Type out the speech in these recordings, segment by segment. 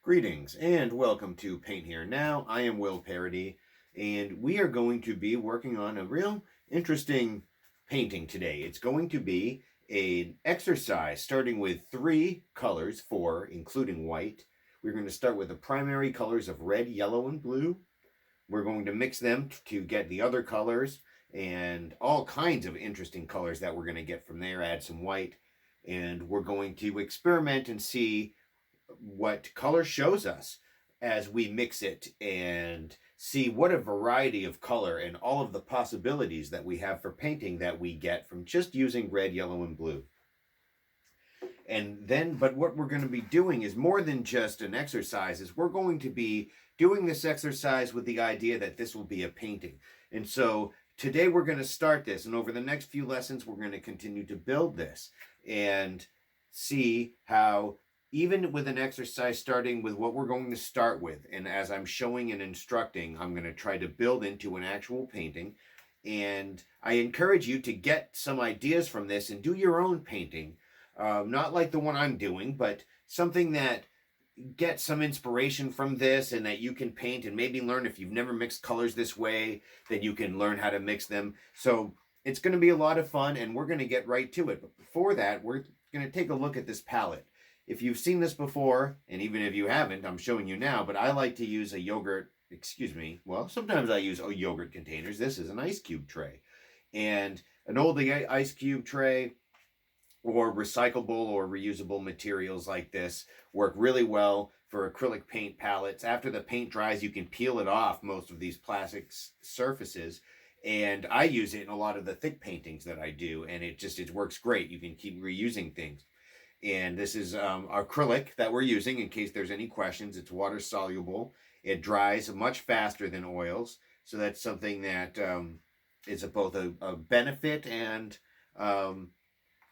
Greetings and welcome to Paint Here Now. I am Will Parody, and we are going to be working on a real interesting painting today. It's going to be an exercise starting with 3 colors, 4 including white. We're going to start with the primary colors of red, yellow, and blue. We're going to mix them to get the other colors and all kinds of interesting colors that we're going to get from there. Add some white, and we're going to experiment and see what color shows us as we mix it and see what a variety of color and all of the possibilities that we have for painting that we get from just using red, yellow, and blue. And then, but what we're going to be doing is more than just an exercise, is we're going to be doing this exercise with the idea that this will be a painting. And so today we're going to start this, and over the next few lessons we're going to continue to build this and see how, even with an exercise starting with what we're going to start with, and as I'm showing and instructing, I'm going to try to build into an actual painting. And I encourage you to get some ideas from this and do your own painting. Not like the one I'm doing, but something that gets some inspiration from this and that you can paint and maybe learn. If you've never mixed colors this way, then you can learn how to mix them. So it's going to be a lot of fun, and we're going to get right to it. But before that, we're going to take a look at this palette. If you've seen this before, and even if you haven't, I'm showing you now, but I like to use a yogurt, well, sometimes I use yogurt containers. This is an ice cube tray. And an old ice cube tray or recyclable or reusable materials like this work really well for acrylic paint palettes. After the paint dries, you can peel it off most of these plastic surfaces, and I use it in a lot of the thick paintings that I do, and it works great. You can keep reusing things. And this is acrylic that we're using. In case there's any questions, it's water soluble. It dries much faster than oils, so that's something that is both a benefit and a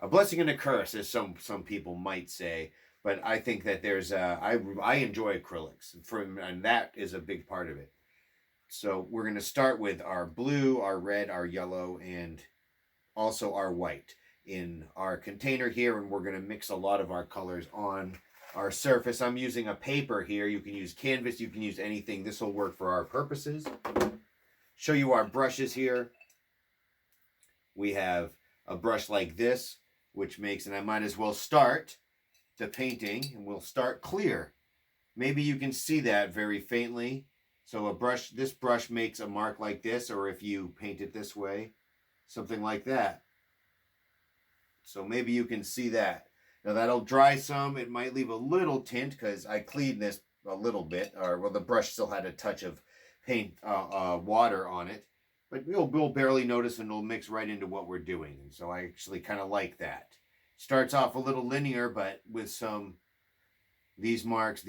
blessing and a curse, as some people might say. But I think that I enjoy acrylics, and that is a big part of it. So we're going to start with our blue, our red, our yellow, and also our white in our container here, and we're going to mix a lot of our colors on our surface. I'm using a paper here. You can use canvas, you can use anything. This will work for our purposes. Show you our brushes here. We have a brush like this, which makes, and I might as well start the painting, and we'll start clear. Maybe you can see that very faintly. So this brush makes a mark like this, or if you paint it this way, something like that. So maybe you can see that. Now that'll dry some. It might leave a little tint because I cleaned this a little bit, or well, the brush still had a touch of paint, water on it, but we'll barely notice, and it'll mix right into what we're doing. And so I actually kind of like that. Starts off a little linear, but with these marks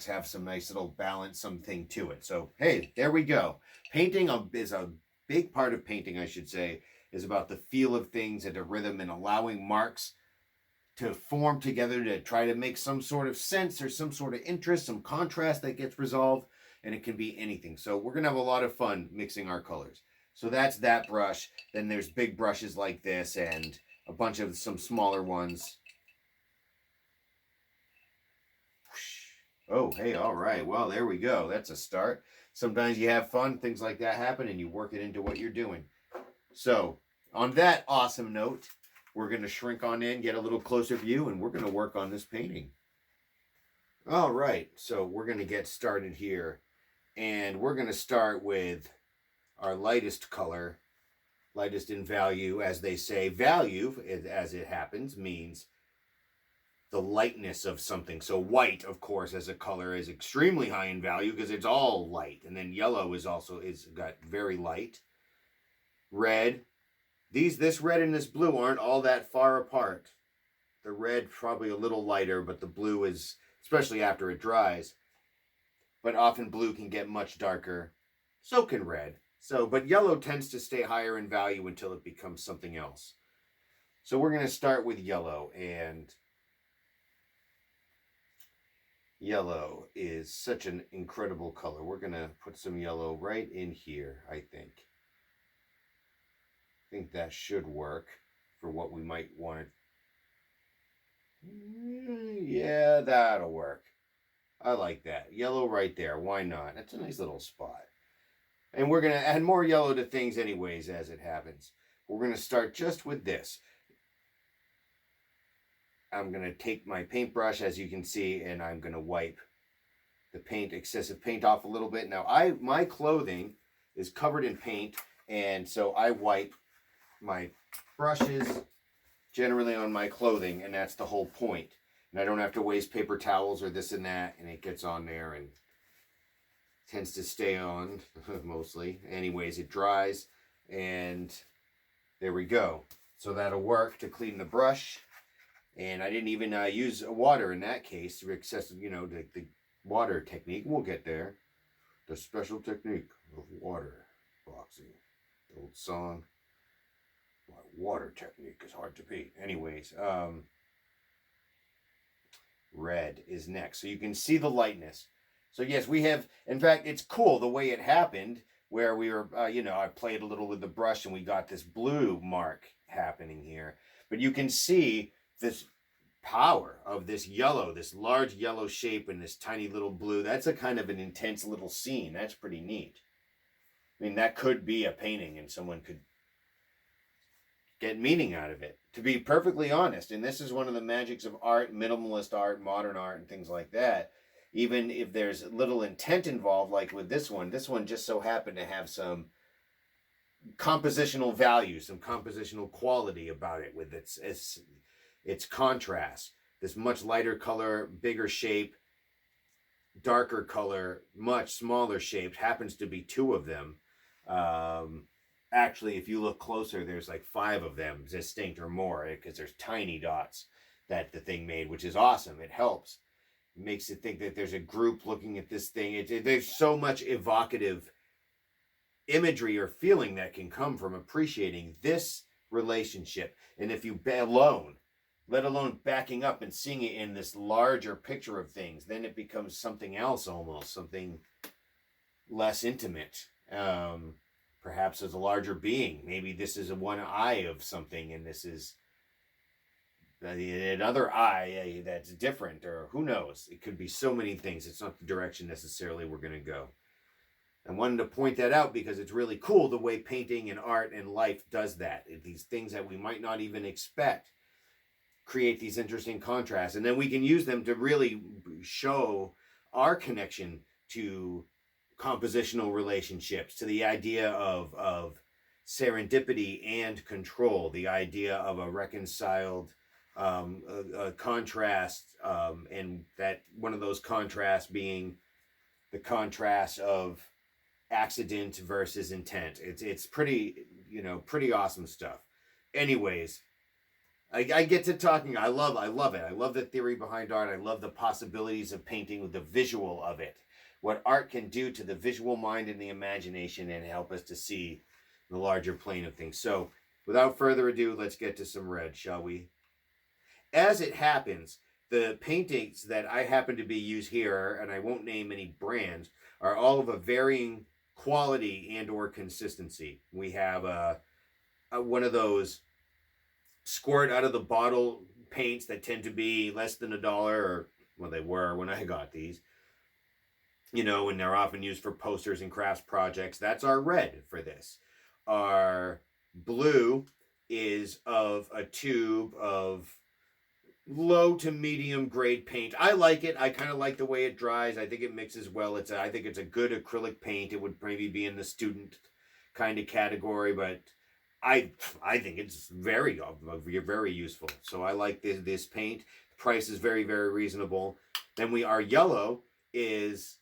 have some nice little balance, something to it. So hey, there we go. Painting is a big part of painting, I should say, is about the feel of things and the rhythm, and allowing marks to form together to try to make some sort of sense or some sort of interest, some contrast that gets resolved, and it can be anything. So we're going to have a lot of fun mixing our colors. So that's that brush. Then there's big brushes like this and a bunch of some smaller ones. Oh, hey, all right. Well, there we go. That's a start. Sometimes you have fun, things like that happen, and you work it into what you're doing. So on that awesome note, we're going to shrink on in, get a little closer view, and we're going to work on this painting. All right, so we're going to get started here, and we're going to start with our lightest color, lightest in value, as they say. Value, as it happens, means the lightness of something. So white, of course, as a color is extremely high in value because it's all light, and then yellow is got very light. Red, this red and this blue aren't all that far apart. The red probably a little lighter, but the blue is, especially after it dries. But often blue can get much darker. So can red. But yellow tends to stay higher in value until it becomes something else. So we're going to start with yellow, and yellow is such an incredible color. We're going to put some yellow right in here, I think. I think that should work for what we might want. Yeah, that'll work. I like that. Yellow right there. Why not? That's a nice little spot. And we're going to add more yellow to things anyways as it happens. We're going to start just with this. I'm going to take my paintbrush, as you can see, and I'm going to wipe the excessive paint off a little bit. Now, my clothing is covered in paint, and so I wipe my brushes generally on my clothing, and that's the whole point. And I don't have to waste paper towels or this and that, and it gets on there and tends to stay on mostly. Anyways, it dries, and there we go. So that'll work to clean the brush. And I didn't even use water in that case, excessive, the water technique. We'll get there. The special technique of water boxing. The old song. My water technique is hard to beat. Anyways, red is next. So you can see the lightness. So yes, we have, in fact, it's cool the way it happened, where we were, I played a little with the brush and we got this blue mark happening here. But you can see this power of this yellow, this large yellow shape and this tiny little blue. That's a kind of an intense little scene. That's pretty neat. I mean, that could be a painting and someone could get meaning out of it, to be perfectly honest. And this is one of the magics of art, minimalist art, modern art, and things like that. Even if there's little intent involved, like with this one just so happened to have some compositional value, some compositional quality about it with its contrast. This much lighter color, bigger shape, darker color, much smaller shape, happens to be two of them. Actually, if you look closer, there's like 5 of them distinct or more, because there's tiny dots that the thing made, which is awesome. It helps. It makes it think that there's a group looking at this thing. There's so much evocative imagery or feeling that can come from appreciating this relationship. And if you let alone backing up and seeing it in this larger picture of things, then it becomes something else, almost something less intimate. Perhaps as a larger being. Maybe this is one eye of something, and this is another eye that's different, or who knows? It could be so many things. It's not the direction necessarily we're going to go. I wanted to point that out because it's really cool the way painting and art and life does that. These things that we might not even expect create these interesting contrasts, and then we can use them to really show our connection to compositional relationships, to the idea of serendipity and control, the idea of a reconciled a contrast, and that one of those contrasts being the contrast of accident versus intent. It's pretty awesome stuff. Anyways, I get to talking. I love it. I love the theory behind art. I love the possibilities of painting with the visual of it. What art can do to the visual mind and the imagination, and help us to see the larger plane of things. So, without further ado, let's get to some red, shall we? As it happens, the paintings that I happen to be used here, and I won't name any brands, are all of a varying quality and or consistency. We have one of those squirt out of the bottle paints that tend to be less than $1, or well, they were when I got these. And they're often used for posters and crafts projects. That's our red for this. Our blue is of a tube of low to medium grade paint. I like it. I kind of like the way it dries. I think it mixes well. I think it's a good acrylic paint. It would maybe be in the student kind of category, but I think it's very useful. So I like this paint. The price is very, very reasonable. Then our yellow is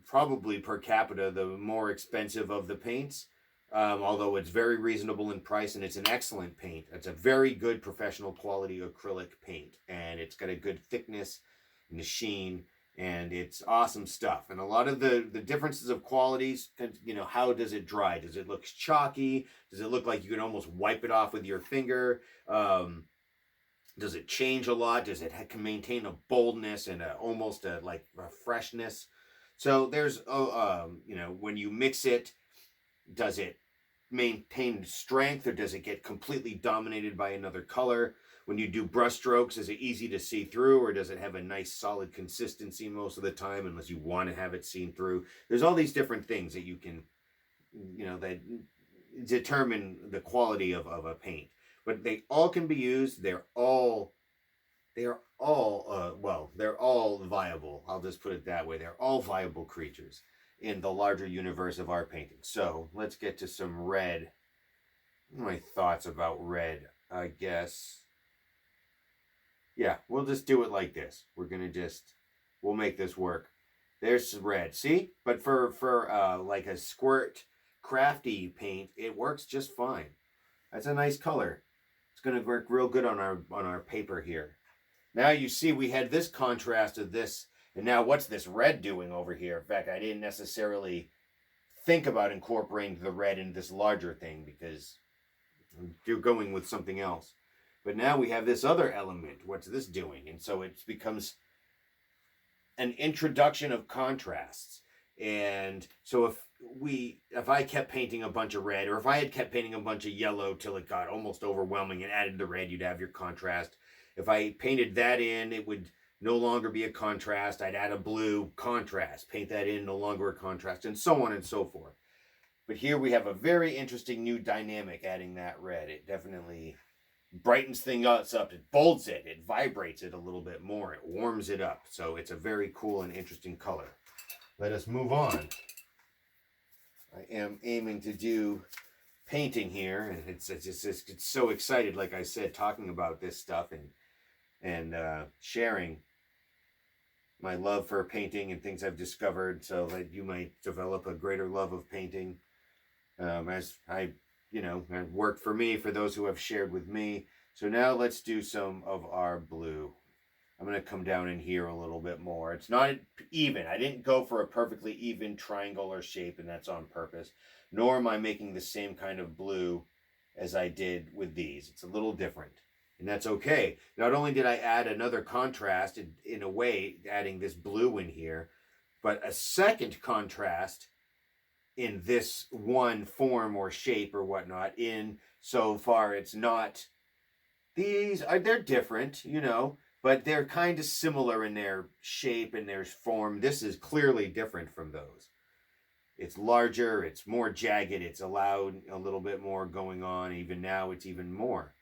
probably per capita the more expensive of the paints, although it's very reasonable in price, and it's an excellent paint. It's a very good professional quality acrylic paint, and it's got a good thickness and the sheen, and it's awesome stuff. And a lot of the differences of qualities, how does it dry? Does it look chalky? Does it look like you can almost wipe it off with your finger? Does it change a lot? Does it can maintain a boldness and almost a freshness? So there's, when you mix it, does it maintain strength, or does it get completely dominated by another color? when you do brush strokes, is it easy to see through, or does it have a nice solid consistency most of the time, unless you want to have it seen through? There's all these different things that you can, that determine the quality of a paint. But they all can be used. They're all viable. I'll just put it that way. They're all viable creatures in the larger universe of art painting. So let's get to some red. My thoughts about red, I guess. Yeah, we'll just do it like this. We'll make this work. There's red. See? But for like a squirt crafty paint, it works just fine. That's a nice color. It's going to work real good on our paper here. Now you see we had this contrast of this, and now what's this red doing over here? In fact, I didn't necessarily think about incorporating the red in this larger thing because you're going with something else. But now we have this other element. What's this doing? And so it becomes an introduction of contrasts. And so if I kept painting a bunch of red, or if I had kept painting a bunch of yellow till it got almost overwhelming and added the red, you'd have your contrast. If I painted that in, it would no longer be a contrast. I'd add a blue contrast, paint that in, no longer a contrast, and so on and so forth. But here we have a very interesting new dynamic adding that red. It definitely brightens things up. It bolds it. It vibrates it a little bit more. It warms it up. So it's a very cool and interesting color. Let us move on. I am aiming to do painting here, and it's so excited, like I said, talking about this stuff and sharing my love for painting and things I've discovered, so that you might develop a greater love of painting. As it worked for me, for those who have shared with me. So now let's do some of our blue. I'm going to come down in here a little bit more. It's not even. I didn't go for a perfectly even triangular shape, and that's on purpose. Nor am I making the same kind of blue as I did with these. It's a little different, and that's okay. Not only did I add another contrast, in a way, adding this blue in here, but a second contrast in this one form or shape or whatnot, in so far it's not, they're different, but they're kind of similar in their shape and their form. This is clearly different from those. It's larger, it's more jagged, it's allowed a little bit more going on. Even now it's even more.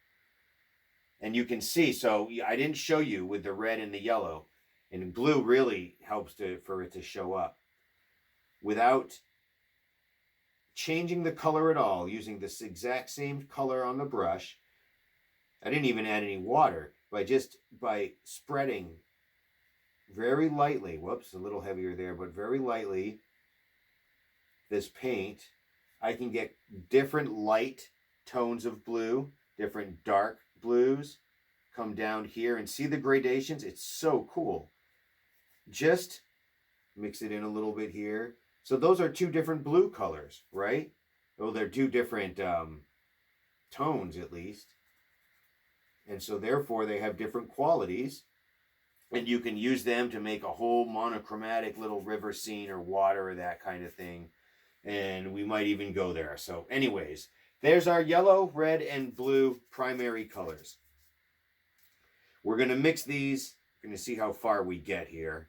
And you can see, so I didn't show you with the red and the yellow, and blue really helps for it to show up. Without changing the color at all, using this exact same color on the brush. I didn't even add any water, by spreading very lightly, whoops, a little heavier there, but very lightly, this paint, I can get different light tones of blue, different dark blues, come down here and see the gradations. It's so cool. Just mix it in a little bit here. So those are two different blue colors, right? Well, they're two different tones, at least. And so therefore they have different qualities. And you can use them to make a whole monochromatic little river scene or water or that kind of thing. And we might even go there. So anyways, there's our yellow, red, and blue primary colors. We're going to mix these. We're going to see how far we get here.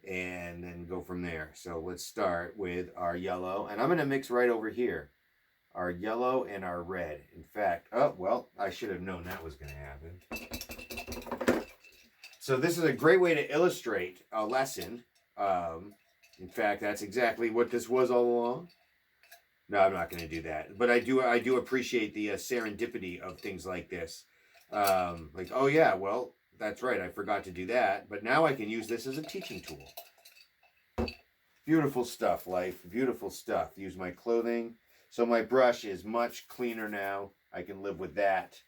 And then go from there. So let's start with our yellow. And I'm going to mix right over here. Our yellow and our red. In fact, I should have known that was going to happen. So this is a great way to illustrate a lesson. In fact, that's exactly what this was all along. No, I'm not going to do that. But I do appreciate the serendipity of things like this. Oh yeah, well, that's right, I forgot to do that. But now I can use this as a teaching tool. Beautiful stuff, life. Beautiful stuff. Use my clothing. So my brush is much cleaner now. I can live with that.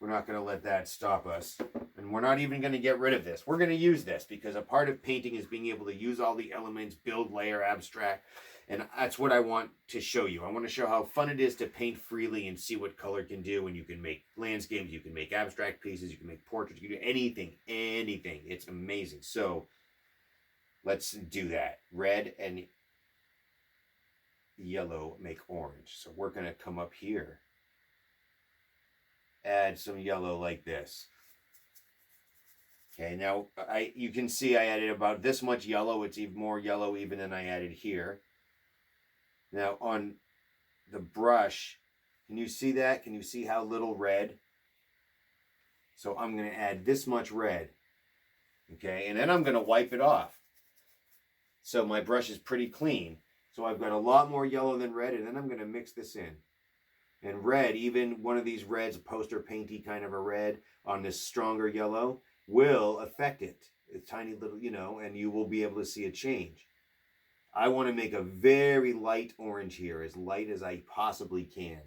We're not going to let that stop us. And we're not even going to get rid of this. We're going to use this because a part of painting is being able to use all the elements, build, layer, abstract. And that's what I want to show you. I want to show how fun it is to paint freely and see what color can do. And you can make landscapes, you can make abstract pieces, you can make portraits, you can do anything. It's amazing. So let's do that. Red and yellow make orange. So we're going to come up here add some yellow like this. Okay, now you can see I added about this much yellow. It's even more yellow even than I added here. Now on the brush, can you see that? Can you see how little red? So I'm going to add this much red. Okay, and then I'm going to wipe it off. So my brush is pretty clean. So I've got a lot more yellow than red, and then I'm going to mix this in. And red, even one of these reds, poster painty kind of a red on this stronger yellow, will affect it. A tiny little, and you will be able to see a change. I want to make a very light orange here, as light as I possibly can.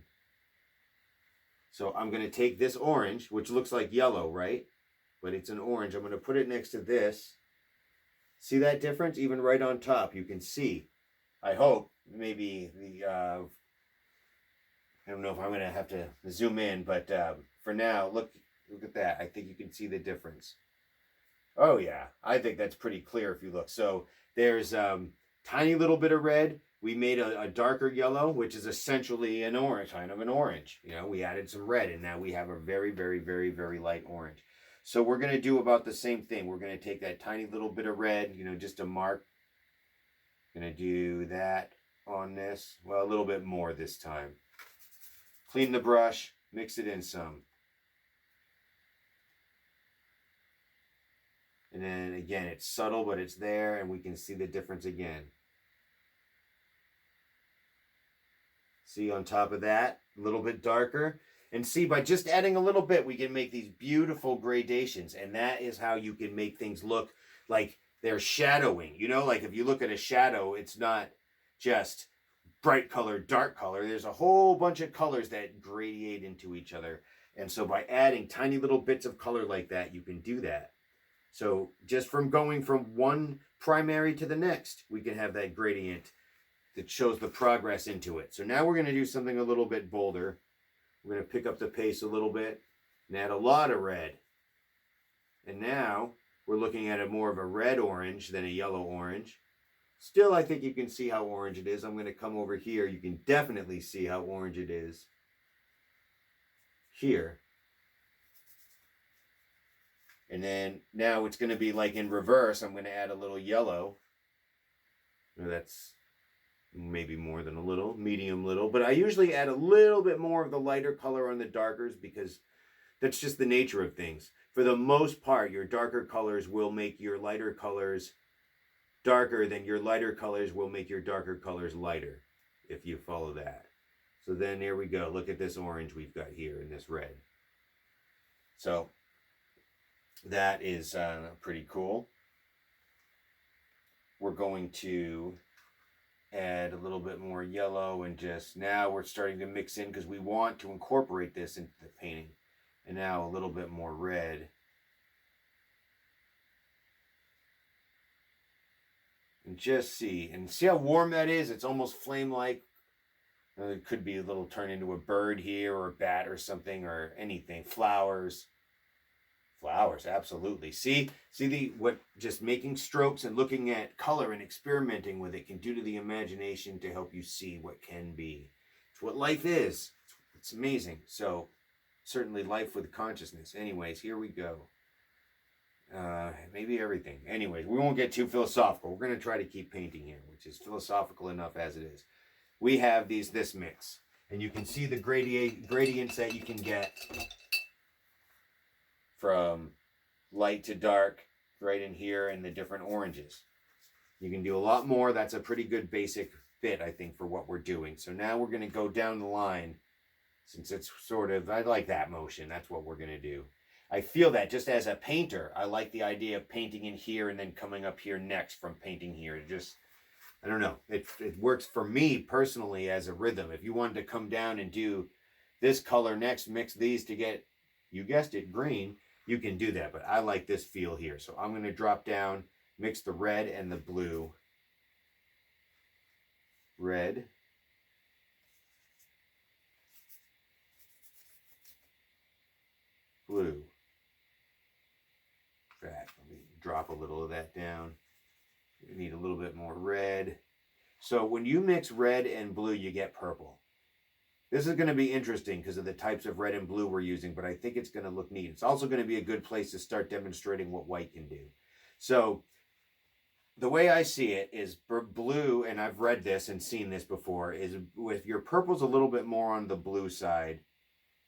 So I'm going to take this orange, which looks like yellow, right? But it's an orange. I'm going to put it next to this. See that difference? Even right on top, you can see. I hope maybe the, I don't know if I'm going to have to zoom in, but for now, look at that. I think you can see the difference. Oh yeah, I think that's pretty clear if you look. So there's tiny little bit of red. We made a darker yellow, which is essentially an orange, kind of an orange. We added some red, and now we have a very, very, very, very light orange. So we're going to do about the same thing. We're going to take that tiny little bit of red, just to mark. Going to do that on this. Well, a little bit more this time. Clean the brush, mix it in some. And then again, it's subtle, but it's there, and we can see the difference again. See on top of that, a little bit darker. And see, by just adding a little bit, we can make these beautiful gradations. And that is how you can make things look like they're shadowing. Like if you look at a shadow, it's not just bright color, dark color. There's a whole bunch of colors that gradiate into each other. And so by adding tiny little bits of color like that, you can do that. So just from going from one primary to the next, we can have that gradient that shows the progress into it. So now we're going to do something a little bit bolder. We're going to pick up the pace a little bit and add a lot of red. And now we're looking at more of a red-orange than a yellow-orange. Still, I think you can see how orange it is. I'm going to come over here. You can definitely see how orange it is here. And then now it's going to be like in reverse. I'm going to add a little yellow. That's maybe more than a little, medium little. But I usually add a little bit more of the lighter color on the darkers because that's just the nature of things. For the most part, your darker colors will make your lighter colors darker than your lighter colors will make your darker colors lighter, if you follow that. So then here we go. Look at this orange we've got here and this red. So that is pretty cool. We're going to add a little bit more yellow and just now we're starting to mix in because we want to incorporate this into the painting. And now a little bit more red. And just see. And see how warm that is? It's almost flame-like. It could be a little turn into a bird here or a bat or something or anything. Flowers. Flowers, absolutely. See what just making strokes and looking at color and experimenting with it can do to the imagination to help you see what can be. It's what life is. It's amazing. So certainly life with consciousness. Anyways, here we go. Maybe everything. Anyways, we won't get too philosophical. We're going to try to keep painting here, which is philosophical enough as it is. We have this mix, and you can see the gradients that you can get from light to dark right in here and the different oranges. You can do a lot more. That's a pretty good basic fit, I think, for what we're doing. So now we're going to go down the line. Since it's sort of, I like that motion. That's what we're going to do. I feel that just as a painter, I like the idea of painting in here and then coming up here next from painting here. Just, I don't know. It works for me personally as a rhythm. If you wanted to come down and do this color next, mix these to get, you guessed it, green, you can do that. But I like this feel here. So I'm going to drop down, mix the red and the blue. Red. Blue. Let me drop a little of that down. We need a little bit more red. So when you mix red and blue, you get purple. This is going to be interesting because of the types of red and blue we're using, but I think it's going to look neat. It's also going to be a good place to start demonstrating what white can do. So the way I see it is blue, and I've read this and seen this before, is with your purple's a little bit more on the blue side.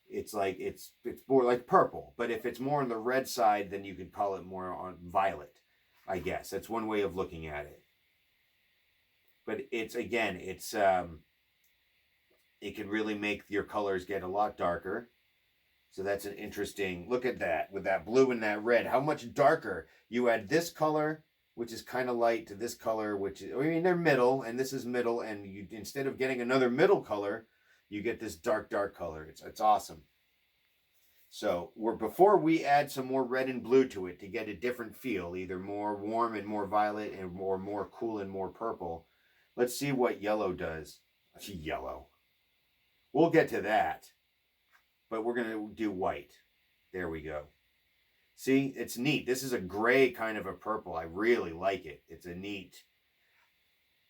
It's like it's more like purple, but if it's more on the red side, then you could call it more on violet. I guess that's one way of looking at it. But it's again, it can really make your colors get a lot darker. So that's an interesting look at that with that blue and that red. How much darker you add this color, which is kind of light, to this color, which is, I mean, they're middle, and this is middle, and you instead of getting another middle color, you get this dark color. It's awesome. So before we add some more red and blue to it to get a different feel, either more warm and more violet, and more cool and more purple. Let's see what yellow does. Yellow. We'll get to that, but we're gonna do white. There we go. See, it's neat. This is a gray kind of a purple. I really like it. It's a neat.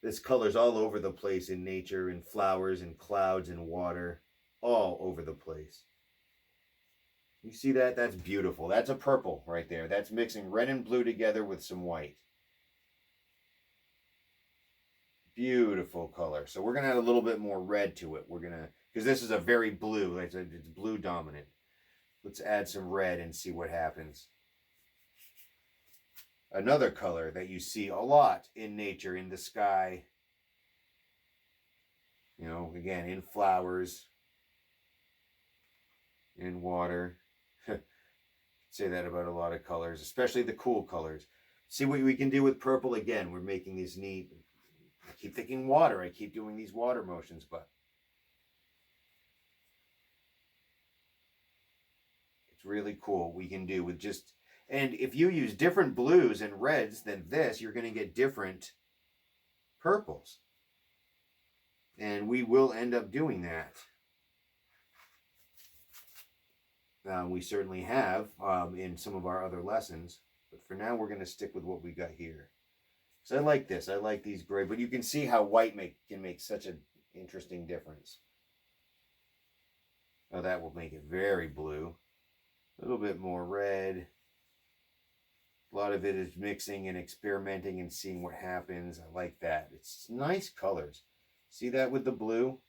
This color's all over the place in nature, in flowers, and clouds, and water, all over the place. You see that? That's beautiful. That's a purple right there. That's mixing red and blue together with some white. Beautiful color. So we're going to add a little bit more red to it. We're going to, because this is a very blue, it's blue dominant. Let's add some red and see what happens. Another color that you see a lot in nature, in the sky. You know, again, in flowers, in water. Say that about a lot of colors, especially the cool colors. See what we can do with purple again. We're making these neat. I keep thinking water. I keep doing these water motions, but it's really cool. We can do with just, and if you use different blues and reds than this, you're going to get different purples. And we will end up doing that. We certainly have in some of our other lessons. But for now, we're going to stick with what we got here. So I like this. I like these gray. But you can see how white can make such an interesting difference. Now that will make it very blue. A little bit more red. A lot of it is mixing and experimenting and seeing what happens. I like that. It's nice colors. See that with the blue?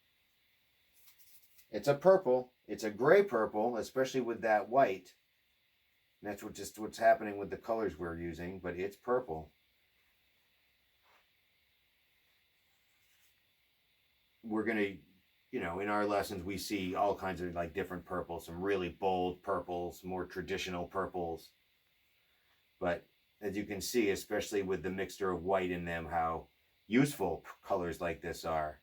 It's a purple. It's a gray purple, especially with that white. And that's what's happening with the colors we're using, but it's purple. We're going to, you know, in our lessons, we see all kinds of like different purples, some really bold purples, more traditional purples. But as you can see, especially with the mixture of white in them, how useful colors like this are.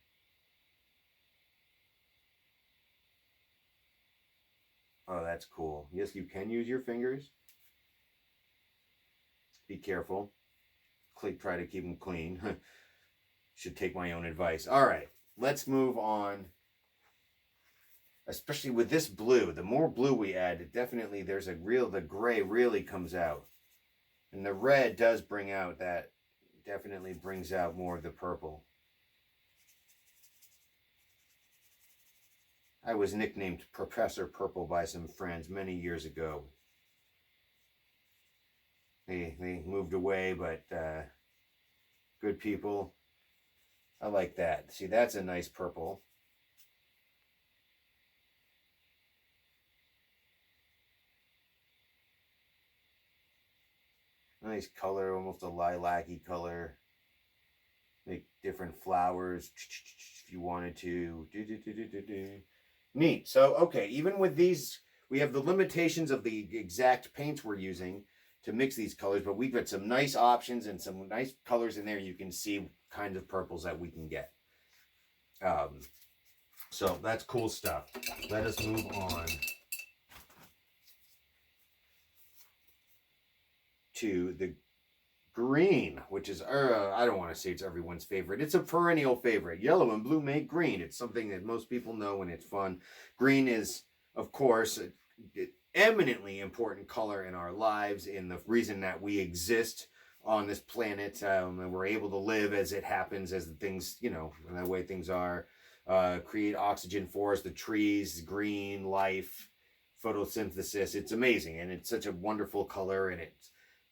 Oh, that's cool. Yes, you can use your fingers. Be careful. Try to keep them clean. Should take my own advice. All right, let's move on. Especially with this blue. The more blue we add, definitely there's the gray really comes out. And the red does bring out that, definitely brings out more of the purple. I was nicknamed Professor Purple by some friends many years ago. They moved away, but good people. I like that. See, that's a nice purple. Nice color, almost a lilac-y color. Make different flowers if you wanted to. Neat. So, okay, even with these, we have the limitations of the exact paints we're using to mix these colors, but we've got some nice options and some nice colors in there. You can see kinds of purples that we can get. So that's cool stuff. Let us move on to the green, which is, I don't want to say it's everyone's favorite. It's a perennial favorite. Yellow and blue make green. It's something that most people know and it's fun. Green is, of course, an eminently important color in our lives, in the reason that we exist on this planet, and we're able to live as it happens, as the things, you know, the way things are. create oxygen for us, the trees, green, life, photosynthesis. It's amazing, and it's such a wonderful color, and it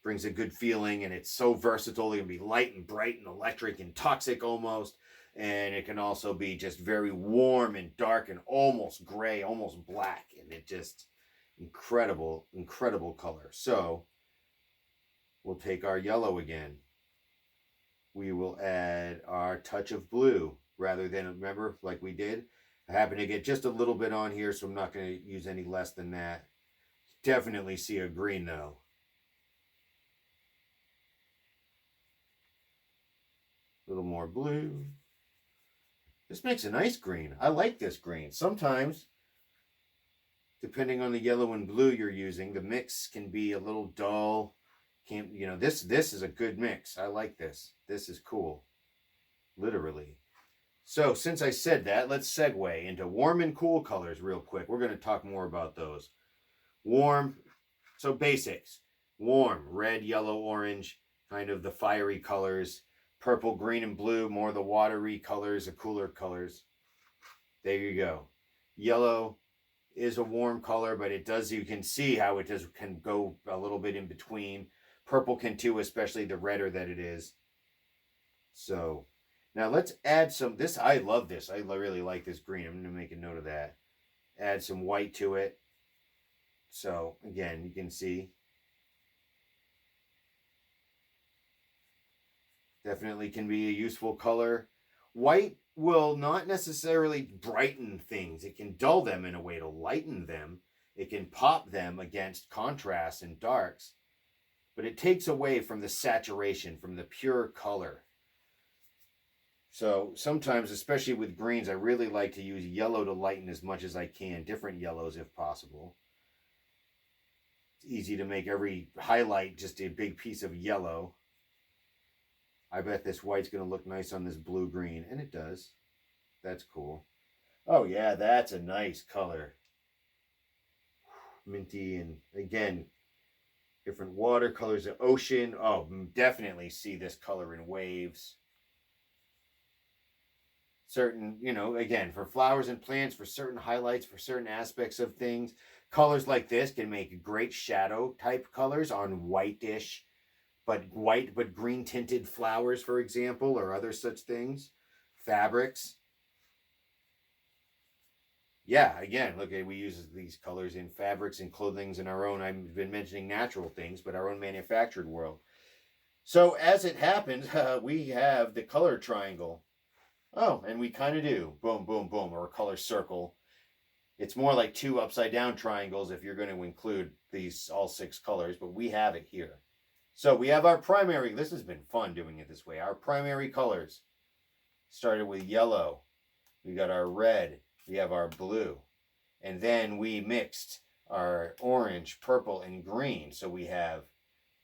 brings a good feeling, and it's so versatile. It can be light and bright and electric and toxic almost, and it can also be just very warm and dark and almost gray, almost black, and it just incredible, incredible color. So we'll take our yellow again. We will add our touch of blue rather than, remember, like we did. I happen to get just a little bit on here, so I'm not going to use any less than that. Definitely see a green though. A little more blue. This makes a nice green. I like this green. Sometimes, depending on the yellow and blue you're using, the mix can be a little dull. This is a good mix. I like this. This is cool. Literally. So since I said that, let's segue into warm and cool colors real quick. We're going to talk more about those. Warm, so basics. Warm, red, yellow, orange, kind of the fiery colors. Purple, green, and blue, more the watery colors, the cooler colors. There you go. Yellow is a warm color, but it does, you can see how it can go a little bit in between. Purple can too, especially the redder that it is. So now let's add some, I love this. I really like this green. I'm going to make a note of that. Add some white to it. So again, you can see. Definitely can be a useful color. White will not necessarily brighten things. It can dull them in a way to lighten them. It can pop them against contrasts and darks. But it takes away from the saturation, from the pure color. So sometimes, especially with greens, I really like to use yellow to lighten as much as I can. Different yellows if possible. It's easy to make every highlight just a big piece of yellow. I bet this white's going to look nice on this blue-green. And it does. That's cool. Oh, yeah, that's a nice color. Minty, and again, different watercolors. The ocean. Oh, definitely see this color in waves. Certain, again, for flowers and plants, for certain highlights, for certain aspects of things. Colors like this can make great shadow type colors on whitish, but green tinted flowers, for example, or other such things. Fabrics. Yeah, again, look, we use these colors in fabrics and clothings in our own, I've been mentioning natural things, but our own manufactured world. So as it happens, we have the color triangle. Oh, and we kind of do. Boom, boom, boom, or a color circle. It's more like two upside down triangles if you're going to include these all 6 colors, but we have it here. So we have our primary, this has been fun doing it this way. Our primary colors started with yellow. We got our red. We have our blue. And then we mixed our orange, purple, and green. So we have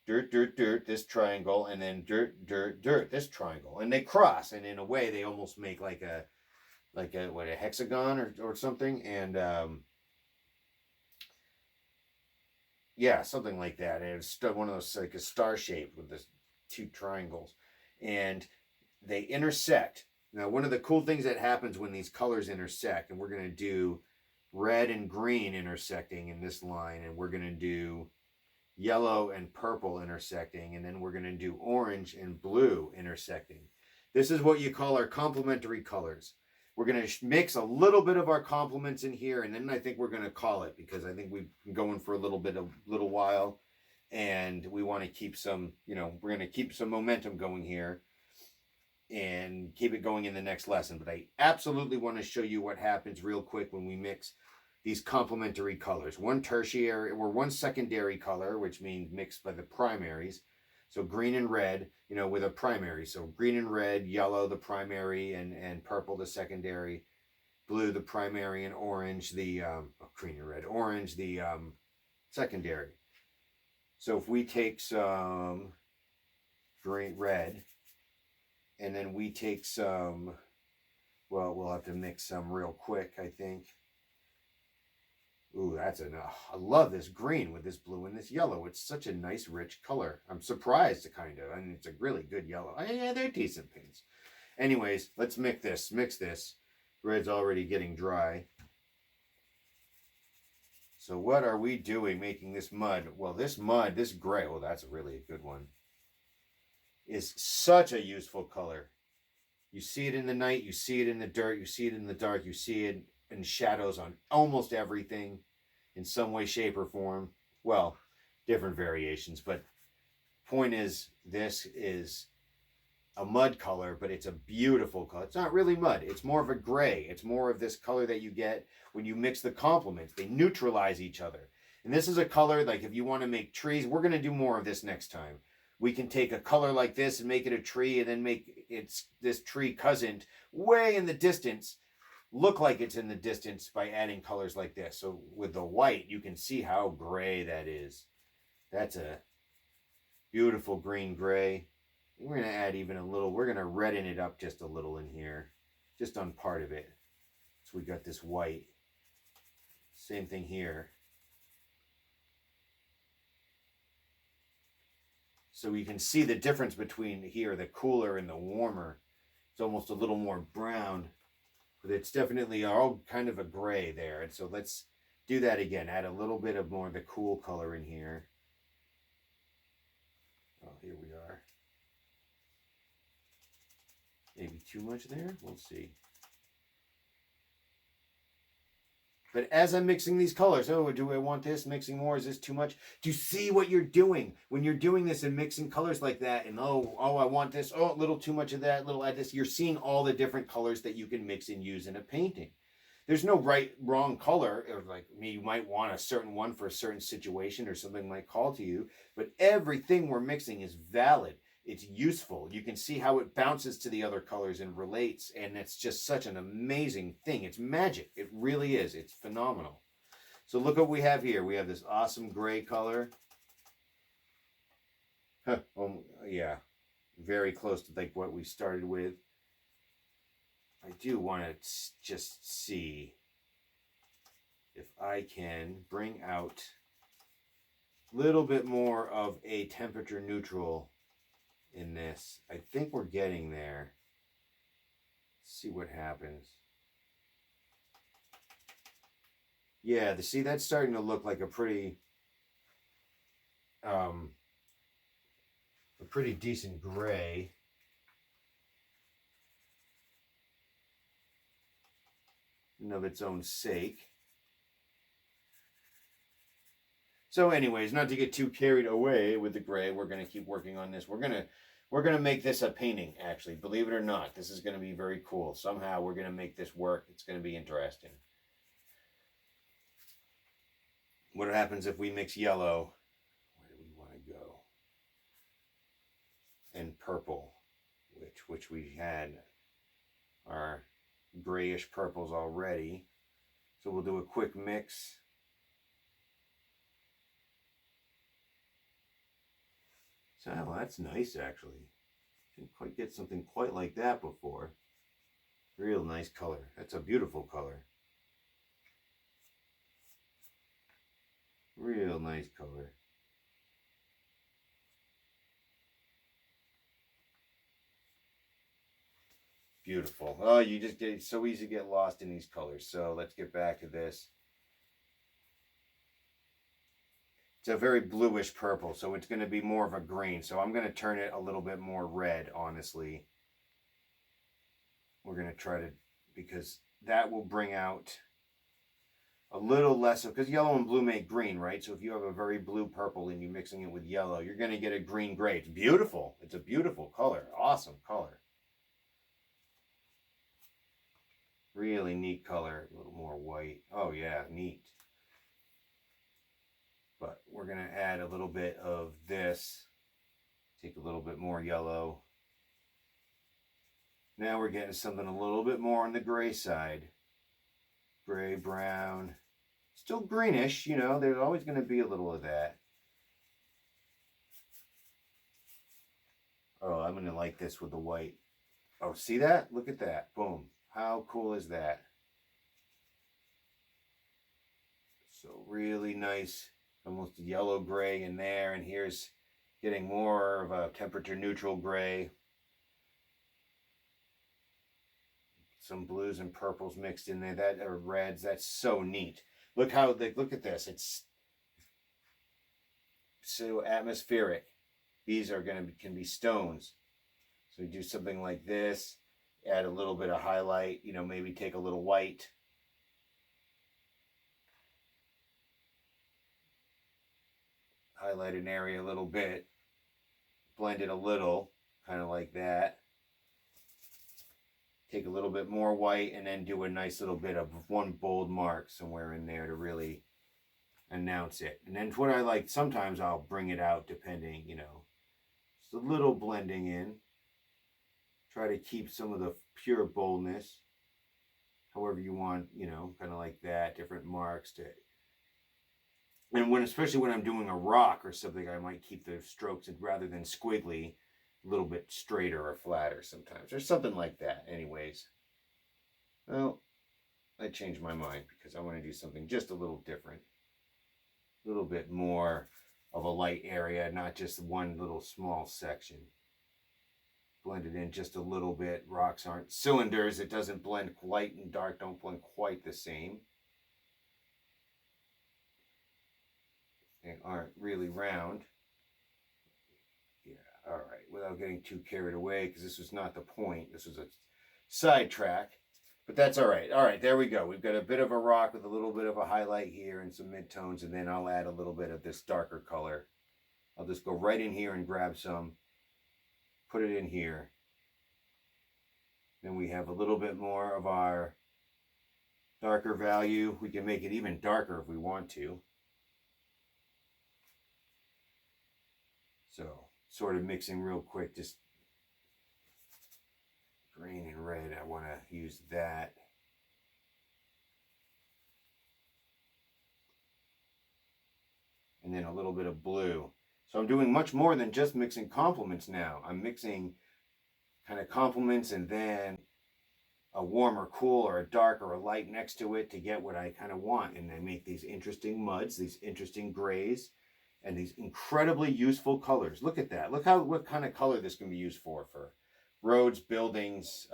dirt, dirt, dirt, this triangle, and then dirt, dirt, dirt, this triangle. And they cross, and in a way they almost make like a hexagon or something. And yeah, something like that. And it's one of those, like a star shape with the 2 triangles. And they intersect. Now, one of the cool things that happens when these colors intersect, and we're going to do red and green intersecting in this line, and we're going to do yellow and purple intersecting, and then we're going to do orange and blue intersecting. This is what you call our complementary colors. We're going to mix a little bit of our complements in here, and then I think we're going to call it, because I think we've been going for a little while, and we want to keep some, we're going to keep some momentum going here and keep it going in the next lesson. But I absolutely want to show you what happens real quick when we mix these complementary colors. One tertiary or one secondary color, which means mixed by the primaries. So green and red, with a primary. So green and red, yellow the primary, and purple the secondary, blue the primary, and orange the green and red, orange the secondary. So if we take some red, and then we take some, well, we'll have to mix some real quick, I think. Ooh, that's enough. I love this green with this blue and this yellow. It's such a nice, rich color. I'm surprised, it's a really good yellow. Yeah, they're decent paints. Anyways, let's mix this. Red's already getting dry. So what are we doing making this mud? Well, this mud, this gray, well, that's really a good one, is such a useful color. You see it in the night, you see it in the dirt, you see it in the dark, you see it in shadows on almost everything in some way, shape, or form. Well, different variations, but point is, this is a mud color, but it's a beautiful color. It's not really mud. It's more of a gray. It's more of this color that you get when you mix the complements. They neutralize each other. And this is a color, like if you want to make trees, we're going to do more of this next time. We can take a color like this and make it a tree, and then make it's this tree cousin way in the distance look like it's in the distance by adding colors like this. So with the white, you can see how gray that is. That's a beautiful green gray. We're going to add even a little, we're going to redden it up just a little in here, just on part of it. So we got this white. Same thing here. So you can see the difference between here, the cooler and the warmer. It's almost a little more brown, but it's definitely all kind of a gray there. And so let's do that again. Add a little bit of more of the cool color in here. Oh, here we are. Maybe too much there? We'll see. But as I'm mixing these colors, oh, do I want this? Mixing more? Is this too much? Do you see what you're doing? When you're doing this and mixing colors like that, and oh, I want this. Oh, a little too much of that, little add this. You're seeing all the different colors that you can mix and use in a painting. There's no right, wrong color. Or like me, you might want a certain one for a certain situation, or something might call to you. But everything we're mixing is valid. It's useful. You can see how it bounces to the other colors and relates, and it's just such an amazing thing. It's magic. It really is. It's phenomenal. So look what we have here. We have this awesome gray color. Yeah, very close to like what we started with. I do want to just see if I can bring out a little bit more of a temperature neutral in this. I think we're getting there. Let's see what happens. Yeah, see, that's starting to look like a pretty decent gray. And of its own sake. So anyways, not to get too carried away with the gray, we're going to keep working on this. We're going to make this a painting, actually. Believe it or not, this is going to be very cool. Somehow we're going to make this work. It's going to be interesting. What happens if we mix yellow? Where do we want to go? And purple, which we had our grayish purples already. So we'll do a quick mix. So well, that's nice, actually. Didn't quite get something quite like that before. Real nice color. That's a beautiful color. Real nice color. Beautiful. Oh, you just get, it's so easy to get lost in these colors. So let's get back to this. It's a very bluish purple, so it's going to be more of a green. So I'm going to turn it a little bit more red, honestly. We're going to try to, because that will bring out a little less of, because yellow and blue make green, right? So if you have a very blue purple and you're mixing it with yellow, you're going to get a green gray. It's beautiful. It's a beautiful color. Awesome color. Really neat color. A little more white. Oh yeah, neat. But we're going to add a little bit of this. Take a little bit more yellow. Now we're getting something a little bit more on the gray side. Gray, brown. Still greenish, you know, there's always going to be a little of that. Oh, I'm going to like this with the white. Oh, see that? Look at that. Boom. How cool is that? So really nice. Almost a yellow gray in there, and here's getting more of a temperature neutral gray. some blues and purples mixed in there that are reds. That's so neat. Look how look at this. It's so atmospheric. These are can be stones. So you do something like this, add a little bit of highlight, you know, maybe take a little white. Highlight an area a little bit, blend it a little, kind of like that. Take a little bit more white and then do a nice little bit of one bold mark somewhere in there to really announce it. And then what I like, sometimes I'll bring it out depending, you know, just a little blending in. Try to keep some of the pure boldness, however you want, you know, kind of like that, different marks to. And especially when I'm doing a rock or something, I might keep the strokes rather than squiggly, a little bit straighter or flatter sometimes, or something like that. Anyways, well, I changed my mind because I want to do something just a little different, a little bit more of a light area, not just one little small section. Blend it in just a little bit. Rocks aren't cylinders. It doesn't blend. Light and dark don't blend quite the same. They aren't really round. Yeah, all right. Without getting too carried away, because this was not the point. This was a sidetrack. But that's all right. All right, there we go. We've got a bit of a rock with a little bit of a highlight here and some midtones, and then I'll add a little bit of this darker color. I'll just go right in here and grab some. Put it in here. Then we have a little bit more of our darker value. We can make it even darker if we want to. So, sort of mixing real quick, just green and red. I want to use that. And then a little bit of blue. So I'm doing much more than just mixing complements now. I'm mixing kind of complements and then a warm or cool or a dark or a light next to it to get what I kind of want. And I make these interesting muds, these interesting grays, and these incredibly useful colors. Look at that. Look what kind of color this can be used for roads, buildings,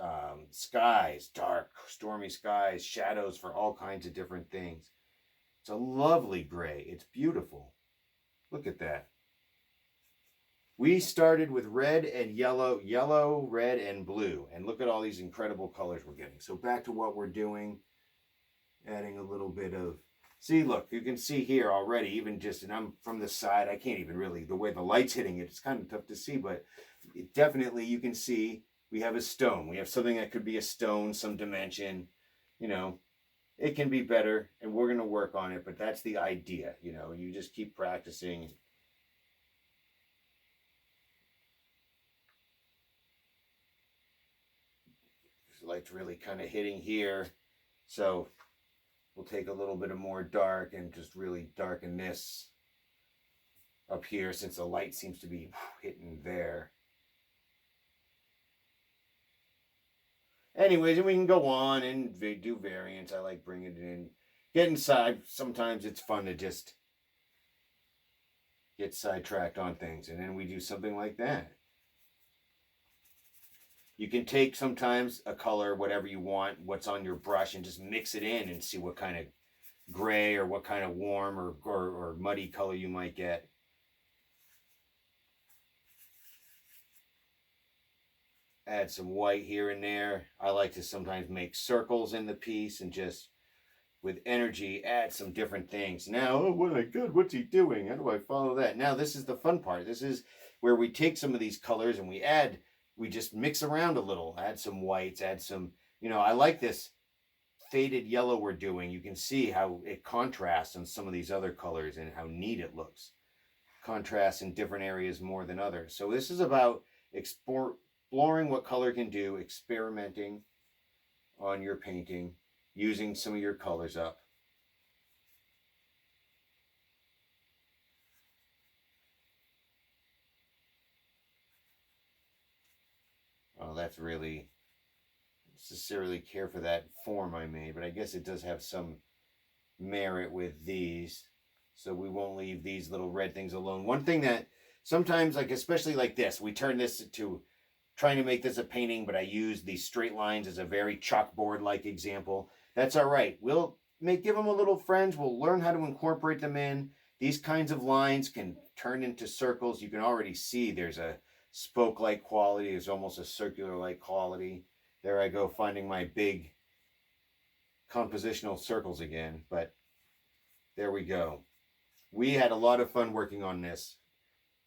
skies, dark, stormy skies, shadows for all kinds of different things. It's a lovely gray. It's beautiful. Look at that. We started with red and yellow, red, and blue. And look at all these incredible colors we're getting. So back to what we're doing, adding a little bit of, see, look, you can see here already, even just, and I'm from the side, I can't even really, the way the light's hitting it, it's kind of tough to see, but definitely you can see we have a stone. We have something that could be a stone, some dimension, you know, it can be better, and we're going to work on it, but that's the idea, you know, you just keep practicing. Light's really kind of hitting here, so we'll take a little bit of more dark and just really darken this up here since the light seems to be hitting there. Anyways, and we can go on and do variants. I like bringing it in. Get inside. Sometimes it's fun to just get sidetracked on things, and then we do something like that. You can take sometimes a color, whatever you want, what's on your brush, and just mix it in and see what kind of gray or what kind of warm or muddy color you might get. Add some white here and there. I like to sometimes make circles in the piece and just, with energy, add some different things. Now, oh my God, what's he doing? How do I follow that? Now, this is the fun part. This is where we take some of these colors and we just mix around a little, add some whites, add some, you know, I like this faded yellow we're doing. You can see how it contrasts on some of these other colors and how neat it looks. Contrasts in different areas more than others. So this is about exploring what color can do, experimenting on your painting, using some of your colors up. Oh, that's really, necessarily care for that form I made, but I guess it does have some merit with these. So we won't leave these little red things alone. One thing that sometimes, like especially like this, we turn this to trying to make this a painting, but I used these straight lines as a very chalkboard-like example. That's all right. We'll give them a little fringe. We'll learn how to incorporate them in. These kinds of lines can turn into circles. You can already see there's a spoke-like quality. There's almost a circular-like quality. There I go, finding my big compositional circles again, but there we go. We had a lot of fun working on this.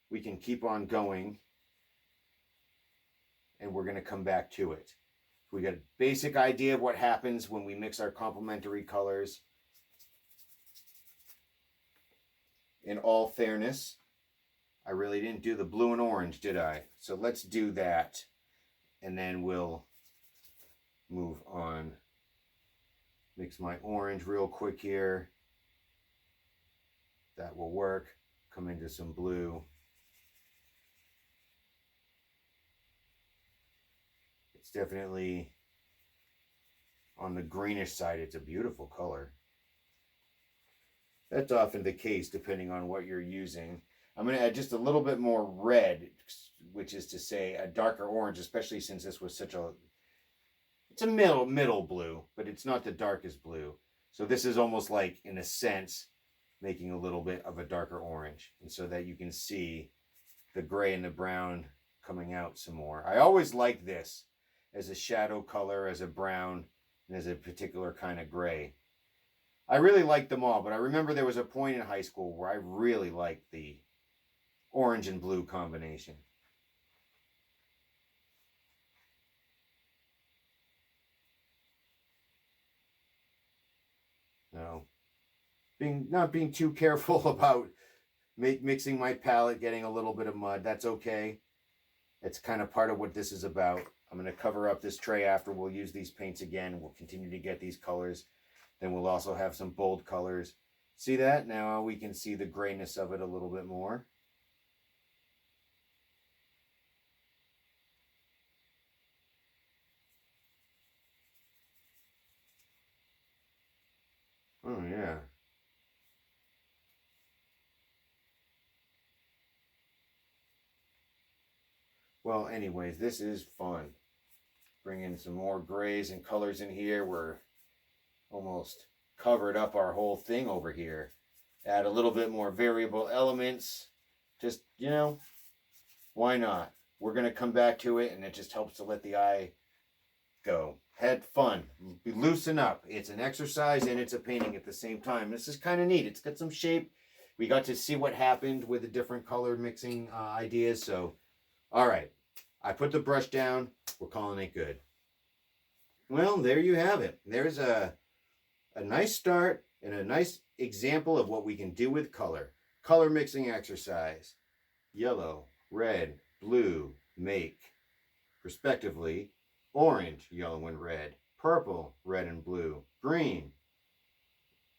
We can keep on going, and we're going to come back to it. We got a basic idea of what happens when we mix our complementary colors. In all fairness, I really didn't do the blue and orange, did I? So let's do that, and then we'll move on. Mix my orange real quick here. That will work. Come into some blue. It's definitely on the greenish side. It's a beautiful color. That's often the case depending on what you're using. I'm going to add just a little bit more red, which is to say a darker orange, especially since this was such a, it's a middle blue, but it's not the darkest blue. So this is almost like, in a sense, making a little bit of a darker orange, and so that you can see the gray and the brown coming out some more. I always like this as a shadow color, as a brown, and as a particular kind of gray. I really liked them all, but I remember there was a point in high school where I really liked the orange and blue combination. No. Not being too careful about mixing my palette, getting a little bit of mud. That's okay. It's kind of part of what this is about. I'm going to cover up this tray after. We'll use these paints again. We'll continue to get these colors. Then we'll also have some bold colors. See that? Now we can see the grayness of it a little bit more. Oh, yeah. Well, anyways, this is fun. Bring in some more grays and colors in here. We're almost covered up our whole thing over here. Add a little bit more variable elements. Just, you know, why not? We're going to come back to it, and it just helps to let the eye go. Had fun. Loosen up. It's an exercise and it's a painting at the same time. This is kind of neat. It's got some shape. We got to see what happened with the different color mixing ideas. So, all right. I put the brush down. We're calling it good. Well, there you have it. There's a nice start and a nice example of what we can do with color. Color mixing exercise. Yellow, red, blue, make, respectively, orange, yellow, and red, purple, red, and blue, green,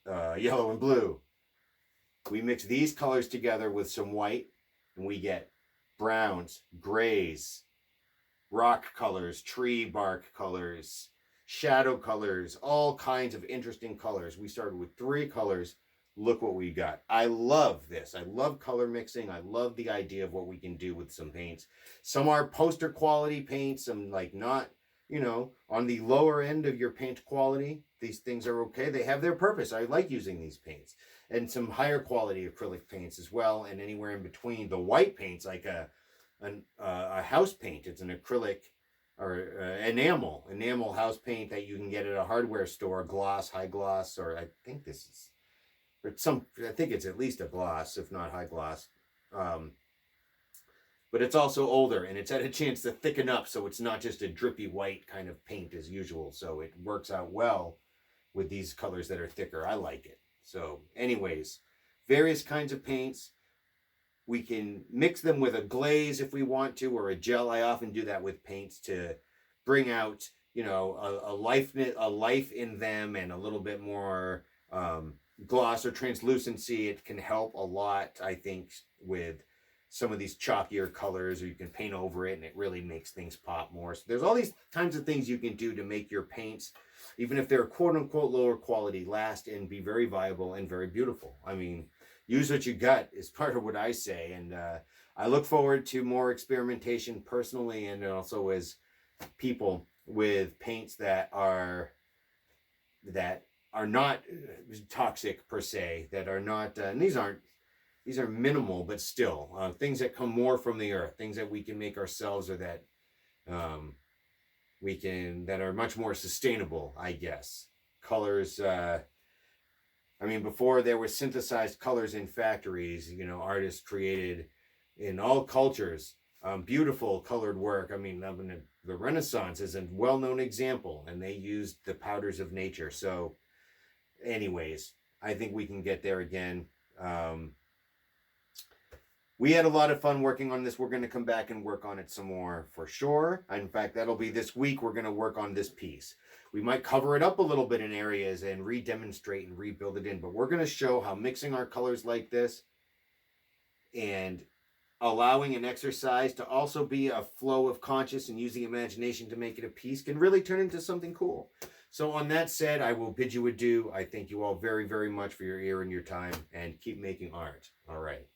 yellow, and blue. We mix these colors together with some white, and we get browns, grays, rock colors, tree bark colors, shadow colors, all kinds of interesting colors. We started with 3 colors. Look what we got. I love this. I love color mixing. I love the idea of what we can do with some paints. Some are poster quality paints, some like not, you know, on the lower end of your paint quality. These things are okay. They have their purpose. I like using these paints. And some higher quality acrylic paints as well, and anywhere in between. The white paints, like a house paint. It's an acrylic or enamel house paint that you can get at a hardware store, gloss, high gloss, or I think this is, or I think it's at least a gloss, if not high gloss. But it's also older, and it's had a chance to thicken up, so it's not just a drippy white kind of paint as usual. So it works out well with these colors that are thicker. I like it. So anyways, various kinds of paints. We can mix them with a glaze if we want to, or a gel. I often do that with paints to bring out, you know, a life in them and a little bit more gloss or translucency. It can help a lot, I think, with some of these chalkier colors, or you can paint over it and it really makes things pop more. So there's all these kinds of things you can do to make your paints, even if they're quote unquote lower quality, last and be very viable and very beautiful. I mean, use what you got is part of what I say. And I look forward to more experimentation personally and also as people with paints that are not toxic per se, that are not and these are minimal, but still things that come more from the earth, things that we can make ourselves, or that that are much more sustainable, I guess. Colors, I mean, before there were synthesized colors in factories, artists created in all cultures beautiful colored work. I mean, the Renaissance is a well-known example, and they used the powders of nature. So anyways, I think we can get there again. We had a lot of fun working on this. We're going to come back and work on it some more for sure. In fact, that'll be this week. We're going to work on this piece. We might cover it up a little bit in areas and re-demonstrate and rebuild it in, but we're going to show how mixing our colors like this and allowing an exercise to also be a flow of conscious and using imagination to make it a piece can really turn into something cool. So on that said, I will bid you adieu. I thank you all very, very much for your ear and your time, and keep making art. All right.